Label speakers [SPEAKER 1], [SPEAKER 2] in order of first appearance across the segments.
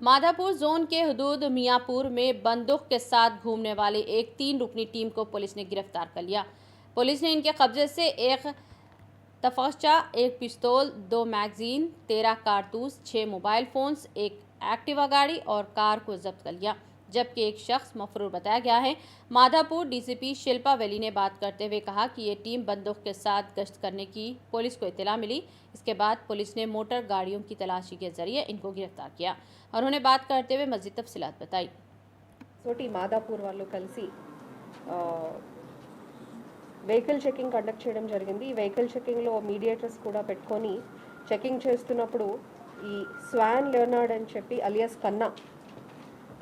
[SPEAKER 1] Madhapur zone के हदूद मियाँपुर में बंदूक के साथ घूमने वाली एक 3 रुकनी टीम को पुलिस ने गिरफ्तार कर लिया। पुलिस ने इनके कब्जे से एक तफाचा, एक पिस्तौल, 2 मैगजीन, 13 कारतूस, 6 मोबाइल फोन्स, एक एक्टिवा गाड़ी और कार को जब्त कर लिया, जबकि एक शख्स मफरूर बताया गया है। माधापुर डीसीपी शिल्पा वेली ने बात करते हुए कहा कि ये टीम बंदूक के साथ गश्त करने की पुलिस को इत्तला मिली। इसके बाद पुलिस ने मोटर गाड़ियों की तलाशी के जरिए इनको गिरफ्तार किया और उन्होंने बात करते हुए मजीद तफसीलात बताई।
[SPEAKER 2] सोटी माधापुर वालों కలిసి వెహికల్ చెకింగ్ కండక్ట్ చేయడం జరిగింది। ఈ వెహికల్ చెకింగ్లో మీడియేటర్స్ కూడా పెట్టుకొని చెకింగ్ చేస్తున్నప్పుడు ఈ స్వాన్ లెర్నార్డ్ అని చెప్పి అలియాస్ కన్నా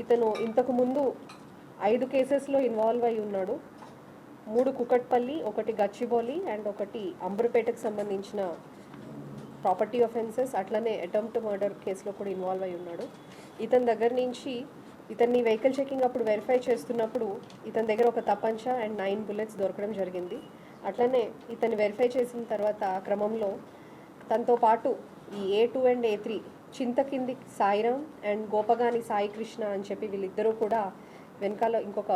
[SPEAKER 2] ఇతను ఇంతకు ముందు 5 కేసెస్లో ఇన్వాల్వ్ అయి ఉన్నాడు। 3 కుకట్పల్లి, 1 గచ్చిబౌలి అండ్ 1 అంబర్పేటకు సంబంధించిన ప్రాపర్టీ ఆఫెన్సెస్, అట్లనే అటెంప్ట్ మర్డర్ కేసులో కూడా ఇన్వాల్వ్ అయి ఉన్నాడు। ఇతని దగ్గర నుంచి ఇతన్ని వెహికల్ చెకింగ్ అప్పుడు వెరిఫై చేస్తున్నప్పుడు ఇతని దగ్గర ఒక తపంచా అండ్ 9 బుల్లెట్స్ దొరకడం జరిగింది। అట్లనే ఇతన్ని వెరిఫై చేసిన తర్వాత ఆ క్రమంలో తనతో పాటు ఈ A2 and A3 Chintakindi Sairam and Gopagani Sai Krishna అని చెప్పి వీళ్ళిద్దరూ కూడా వెనకాల ఇంకొక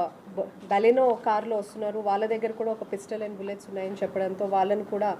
[SPEAKER 2] బలెనో కార్లో వస్తున్నారు। వాళ్ళ దగ్గర కూడా ఒక పిస్టల్ అండ్ బుల్లెట్స్ ఉన్నాయని చెప్పడంతో వాళ్ళని కూడా